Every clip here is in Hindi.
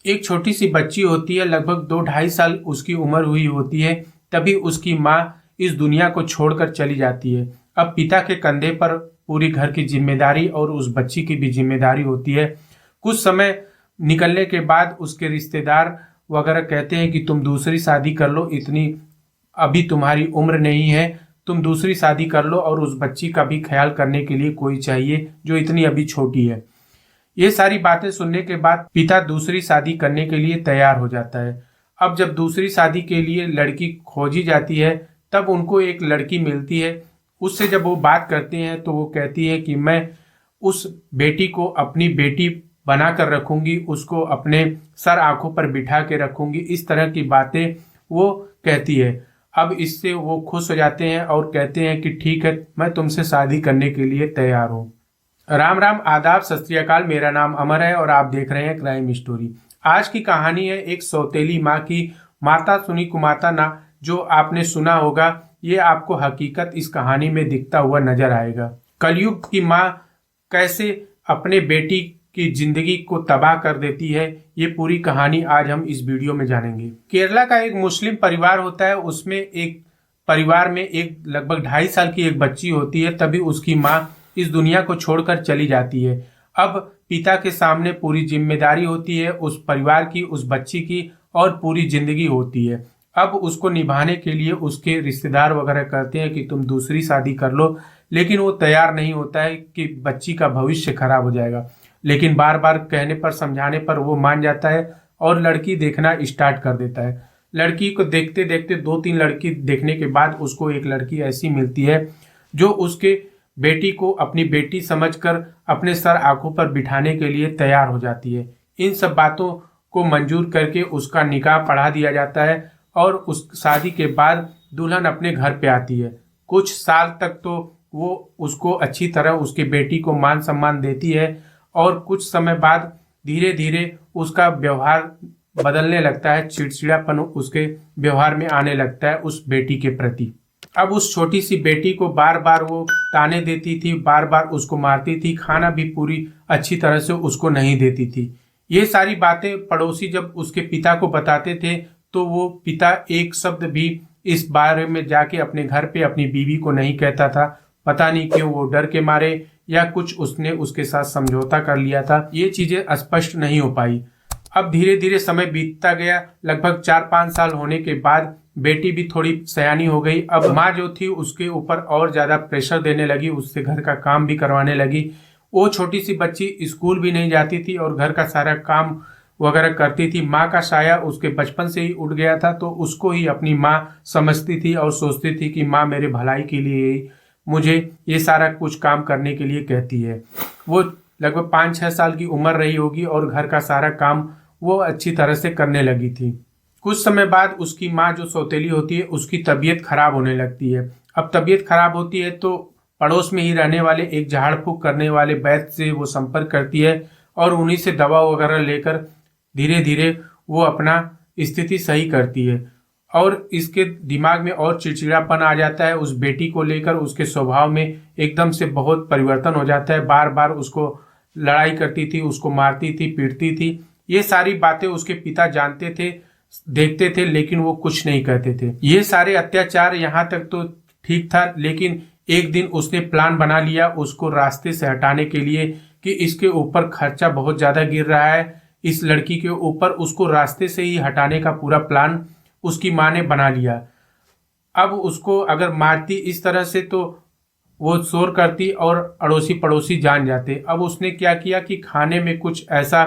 एक छोटी सी बच्ची होती है, लगभग 2-2.5 साल उसकी उम्र हुई होती है। तभी उसकी माँ इस दुनिया को छोड़कर चली जाती है। अब पिता के कंधे पर पूरी घर की जिम्मेदारी और उस बच्ची की भी जिम्मेदारी होती है। कुछ समय निकलने के बाद उसके रिश्तेदार वगैरह कहते हैं कि तुम दूसरी शादी कर लो, इतनी अभी तुम्हारी उम्र नहीं है, तुम दूसरी शादी कर लो और उस बच्ची का भी ख्याल करने के लिए कोई चाहिए जो इतनी अभी छोटी है। ये सारी बातें सुनने के बाद पिता दूसरी शादी करने के लिए तैयार हो जाता है। अब जब दूसरी शादी के लिए लड़की खोजी जाती है, तब उनको एक लड़की मिलती है। उससे जब वो बात करते हैं तो वो कहती है कि मैं उस बेटी को अपनी बेटी बना कर रखूंगी, उसको अपने सर आंखों पर बिठा के रखूंगी, इस तरह की बातें वो कहती है। अब इससे वो खुश हो जाते हैं और कहते हैं कि ठीक है, मैं तुमसे शादी करने के लिए तैयार हूँ। राम राम, आदाब, सत श्री अकाल। मेरा नाम अमर है और आप देख रहे हैं क्राइम स्टोरी। आज की कहानी है एक सौतेली माँ की। माता सुनी कुमाता ना, जो आपने सुना होगा, ये आपको हकीकत इस कहानी में दिखता हुआ नजर आएगा। कलयुग की माँ कैसे अपने बेटी की जिंदगी को तबाह कर देती है, ये पूरी कहानी आज हम इस वीडियो में जानेंगे। केरला का एक मुस्लिम परिवार होता है। उसमें एक परिवार में एक लगभग 2.5 साल की एक बच्ची होती है। तभी उसकी माँ इस दुनिया को छोड़कर चली जाती है। अब पिता के सामने पूरी जिम्मेदारी होती है उस परिवार की, उस बच्ची की, और पूरी जिंदगी होती है। अब उसको निभाने के लिए उसके रिश्तेदार वगैरह कहते हैं कि तुम दूसरी शादी कर लो, लेकिन वो तैयार नहीं होता है कि बच्ची का भविष्य खराब हो जाएगा। लेकिन बार बार कहने पर, समझाने पर वो मान जाता है और लड़की देखना स्टार्ट कर देता है। लड़की को देखते देखते 2-3 लड़की देखने के बाद उसको एक लड़की ऐसी मिलती है जो उसके बेटी को अपनी बेटी समझकर अपने सर आंखों पर बिठाने के लिए तैयार हो जाती है। इन सब बातों को मंजूर करके उसका निकाह पढ़ा दिया जाता है और उस शादी के बाद दुल्हन अपने घर पे आती है। कुछ साल तक तो वो उसको अच्छी तरह, उसकी बेटी को मान सम्मान देती है, और कुछ समय बाद धीरे धीरे उसका व्यवहार बदलने लगता है। चिड़चिड़ापन उसके व्यवहार में आने लगता है उस बेटी के प्रति। अब उस छोटी सी बेटी को बार बार वो ताने देती थी, बार बार उसको मारती थी, खाना भी पूरी अच्छी तरह से उसको नहीं देती थी। ये सारी बातें पड़ोसी जब उसके पिता को बताते थे तो वो पिता एक शब्द भी इस बारे में जाके अपने घर पे अपनी बीवी को नहीं कहता था। पता नहीं क्यों, वो डर के मारे या कुछ उसने उसके साथ समझौता कर लिया था, ये चीजें स्पष्ट नहीं हो पाई। अब धीरे धीरे समय बीतता गया। लगभग 4-5 साल होने के बाद बेटी भी थोड़ी सयानी हो गई। अब माँ जो थी उसके ऊपर और ज्यादा प्रेशर देने लगी, उससे घर का काम भी करवाने लगी। वो छोटी सी बच्ची स्कूल भी नहीं जाती थी और घर का सारा काम वगैरह करती थी। माँ का साया उसके बचपन से ही उठ गया था, तो उसको ही अपनी माँ समझती थी और सोचती थी कि माँ मेरे भलाई के लिए ही मुझे ये सारा कुछ काम करने के लिए कहती है। वो लगभग 5-6 साल की उम्र रही होगी और घर का सारा काम वो अच्छी तरह से करने लगी थी। कुछ समय बाद उसकी माँ जो सौतेली होती है उसकी तबीयत खराब होने लगती है। अब तबीयत खराब होती है तो पड़ोस में ही रहने वाले एक झाड़ फूक करने वाले वैद्य से वो संपर्क करती है और उन्हीं से दवा वगैरह लेकर धीरे धीरे वो अपना स्थिति सही करती है। और इसके दिमाग में और चिड़चिड़ापन आ जाता है उस बेटी को लेकर। उसके स्वभाव में एकदम से बहुत परिवर्तन हो जाता है। बार बार उसको लड़ाई करती थी, उसको मारती थी, पीटती थी। ये सारी बातें उसके पिता जानते थे, देखते थे, लेकिन वो कुछ नहीं कहते थे। ये सारे अत्याचार यहाँ तक तो ठीक था, लेकिन एक दिन उसने प्लान बना लिया उसको रास्ते से हटाने के लिए कि इसके ऊपर खर्चा बहुत ज्यादा गिर रहा है, इस लड़की के ऊपर, उसको रास्ते से ही हटाने का पूरा प्लान उसकी माँ ने बना लिया। अब उसको अगर मारती इस तरह से तो वो शोर करती और अड़ोसी पड़ोसी जान जाते। अब उसने क्या किया कि खाने में कुछ ऐसा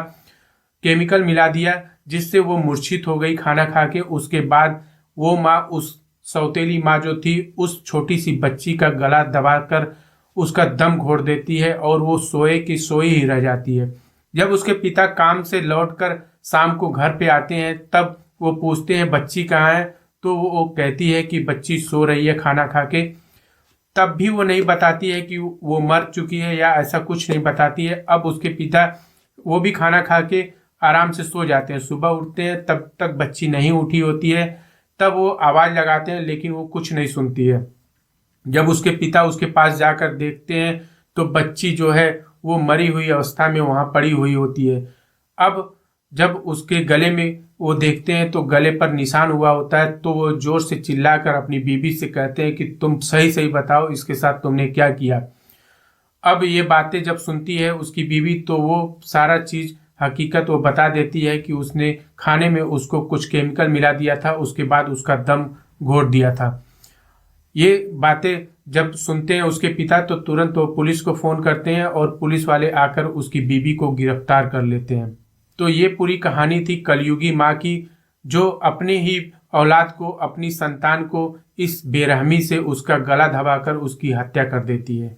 केमिकल मिला दिया जिससे वो मूर्छित हो गई खाना खा के। उसके बाद वो माँ, उस सौतेली माँ जो थी, उस छोटी सी बच्ची का गला दबाकर उसका दम घोट देती है और वो सोए की सोई ही रह जाती है। जब उसके पिता काम से लौटकर शाम को घर पे आते हैं तब वो पूछते हैं बच्ची कहाँ है, तो वो कहती है कि बच्ची सो रही है खाना खा के। तब भी वो नहीं बताती है कि वो मर चुकी है या ऐसा कुछ नहीं बताती है। अब उसके पिता वो भी खाना खा के आराम से सो जाते हैं। सुबह उठते हैं तब तक बच्ची नहीं उठी होती है। तब वो आवाज लगाते हैं लेकिन वो कुछ नहीं सुनती है। जब उसके पिता उसके पास जाकर देखते हैं तो बच्ची जो है वो मरी हुई अवस्था में वहां पड़ी हुई होती है। अब जब उसके गले में वो देखते हैं तो गले पर निशान हुआ होता है, तो वो जोर से चिल्लाकर अपनी बीवी से कहते हैं कि तुम सही सही बताओ इसके साथ तुमने क्या किया। अब ये बातें जब सुनती है उसकी बीवी तो वो सारा चीज हकीकत वो बता देती है कि उसने खाने में उसको कुछ केमिकल मिला दिया था, उसके बाद उसका दम घोट दिया था। ये बातें जब सुनते हैं उसके पिता तो तुरंत वो पुलिस को फोन करते हैं और पुलिस वाले आकर उसकी बीवी को गिरफ्तार कर लेते हैं। तो ये पूरी कहानी थी कलयुगी माँ की, जो अपने ही औलाद को, अपनी संतान को इस बेरहमी से उसका गला दबाकर उसकी हत्या कर देती है।